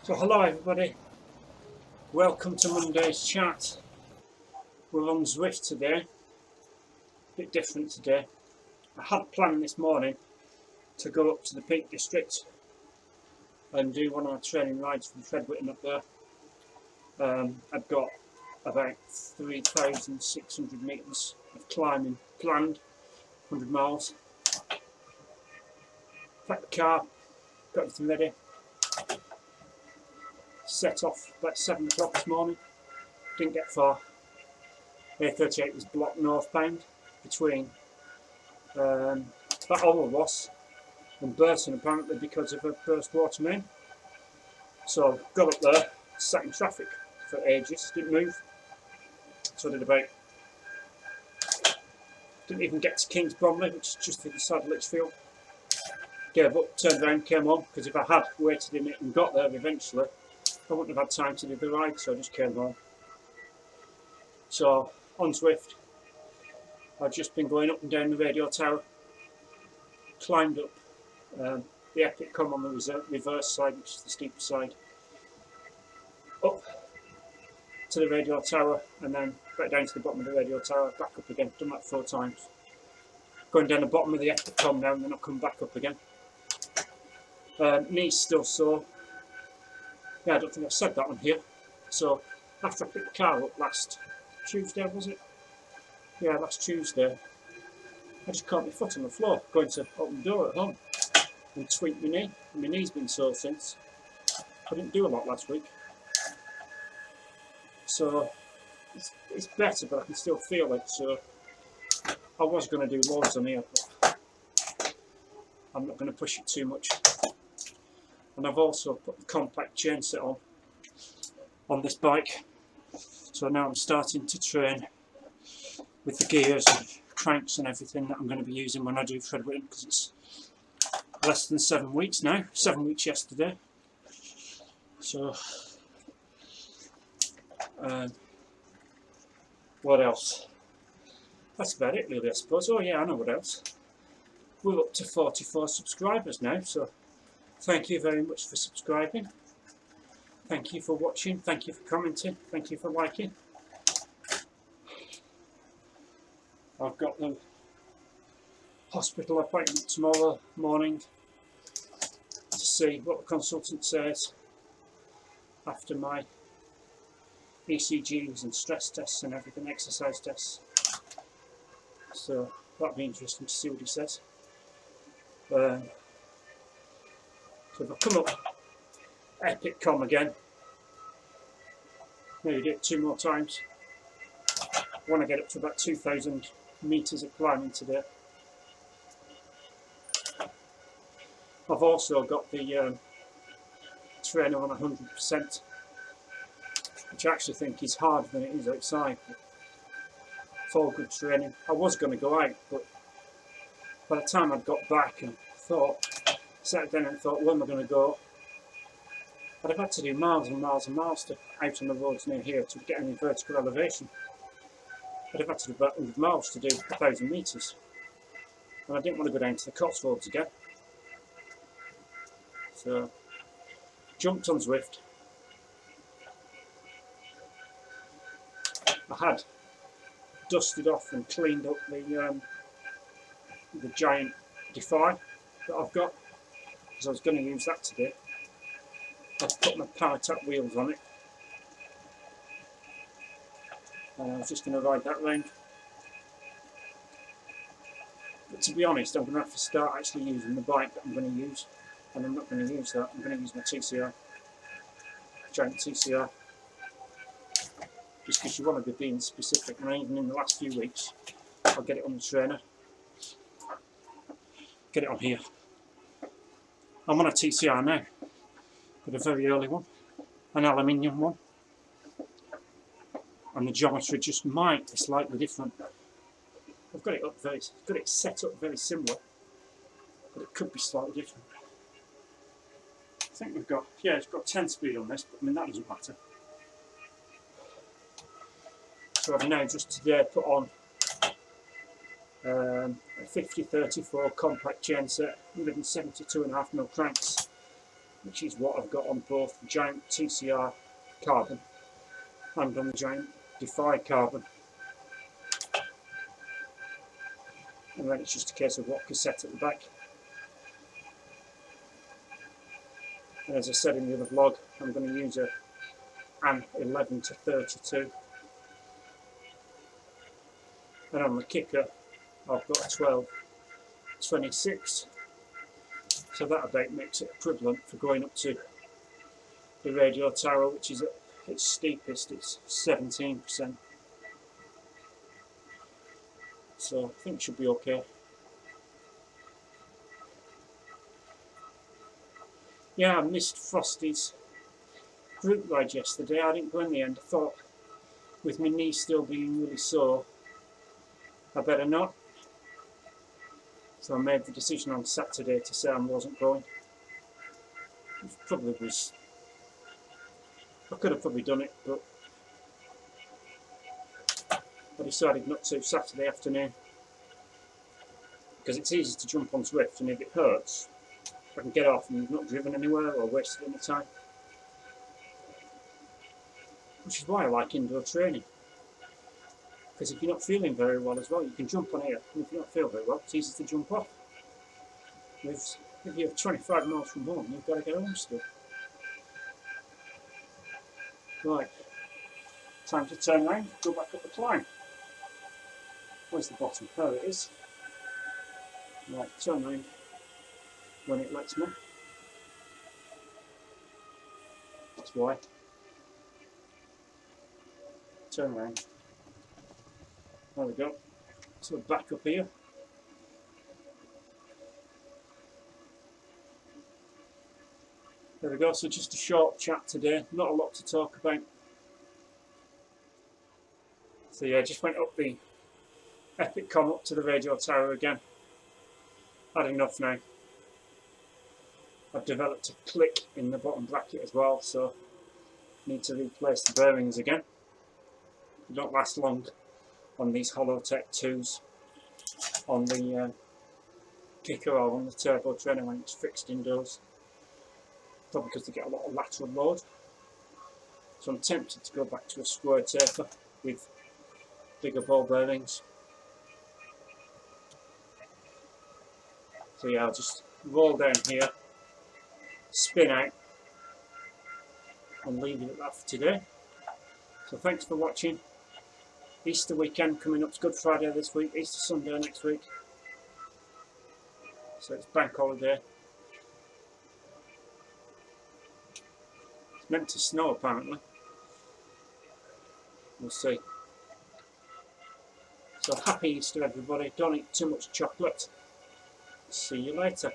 So hello everybody, welcome to Monday's chat. We're on Zwift today, a bit different today. I had planned this morning to go up to the Peak District and do one of my training rides from Threadwitton up there. I've got about 3,600 metres of climbing planned, 100 miles. Packed the car, got everything ready. Set off about 7 o'clock this morning, didn't get far. A38 was blocked northbound between Orwell and Burton apparently because of a burst water main. So got up there, sat in traffic for ages, didn't move. So I didn't even get to Kings Bromley, which is just the other side of Lichfield. Gave up, turned around, came home, because if I had waited in it and got there eventually, I wouldn't have had time to do the ride, so I just came home. So, on Zwift, I've just been going up and down the radio tower, climbed up the Epic Come on the reverse side, which is the steeper side, up to the radio tower, and then back down to the bottom of the radio tower, back up again. Done that 4 times. Going down the bottom of the Epic Come now, and then I'll come back up again. Knees still sore. Yeah, I don't think I've said that on here. So, after I picked the car up last Tuesday, was it? Yeah, last Tuesday. I just caught my foot on the floor, going to open the door at home and tweaked my knee. And my knee's been sore since. I didn't do a lot last week. So, it's better, but I can still feel it. So, I was going to do loads on here, but I'm not going to push it too much. And I've also put the compact chain set on this bike. So now I'm starting to train with the gears and cranks and everything that I'm going to be using when I do Threadwitton, because it's less than 7 weeks now. 7 weeks yesterday. So, what else? That's about it really, I suppose. Oh yeah, I know what else. We're up to 44 subscribers now, so thank you very much for subscribing. Thank you for watching, thank you for commenting, thank you for liking. I've got the hospital appointment tomorrow morning to see what the consultant says after my ECGs and stress tests and everything, exercise tests. So that'll be interesting to see what he says. So if I come up Epic Com again, maybe do it 2 more times. I want to get up to about 2,000 metres of climbing today. I've also got the trainer on 100%, which I actually think is harder than it is outside. For good training. I was going to go out, but by the time I'd got back and sat down and thought, where am I going to go? I'd have had to do miles and miles and miles out on the roads near here to get any vertical elevation. I'd have had to do about 100 miles to do 1,000 metres. And I didn't want to go down to the Cotswolds again. So, jumped on Zwift. I had dusted off and cleaned up the giant Defy that I've got, because I was going to use that today. I've put my power tap wheels on it, and I was just going to ride that round. But to be honest, I'm going to have to start actually using the bike that I'm going to use, and I'm not going to use that. I'm going to use my TCR, giant TCR. Just because you want to be being specific, and even in the last few weeks I'll get it on the trainer, get it on here. I'm on a TCR now, but a very early one, an aluminium one, and the geometry just might be slightly different. I've got it set up very similar, but it could be slightly different. I think it's got 10 speed on this, but I mean that doesn't matter. So I've now just today put on a 50-34 compact chain set, 172.5mm cranks, which is what I've got on both the Giant TCR carbon and on the Giant Defy carbon. And then it's just a case of what cassette at the back. And as I said in the other vlog, I'm going to use an 11 to 32. And on the kicker, I've got a 12 26. So that about makes it equivalent for going up to the Radio Tower, which is at its steepest, it's 17%. So I think it should be okay. Yeah, I missed Frosty's group ride yesterday. I didn't go in the end. I thought, with my knee still being really sore, I better not. So I made the decision on Saturday to say I wasn't going. It probably was. I could have probably done it, but I decided not to Saturday afternoon because it's easy to jump on Zwift, and if it hurts, I can get off and you've not driven anywhere or wasted any time. Which is why I like indoor training. Because if you're not feeling very well as well, you can jump on here, and if you don't feel very well, it's easy to jump off. If you're 25 miles from home, you've got to get home still. Right, time to turn around, go back up the climb. Where's the bottom? There it is. Right, turn around when it lets me. That's why. Turn around. There we go. So back up here. There we go, so just a short chat today, not a lot to talk about. So yeah, just went up the Epic Com up to the Radio Tower again. Had enough now. I've developed a click in the bottom bracket as well, so need to replace the bearings again. They don't last long on these Holotech 2s on the kicker or on the turbo trainer when it's fixed indoors. Probably because they get a lot of lateral load. So I'm tempted to go back to a square taper with bigger ball bearings. So yeah, I'll just roll down here, spin out, and leave it at that for today. So thanks for watching. Easter weekend coming up, it's Good Friday this week, Easter Sunday next week. So it's bank holiday. It's meant to snow apparently. We'll see. So happy Easter everybody, don't eat too much chocolate. See you later.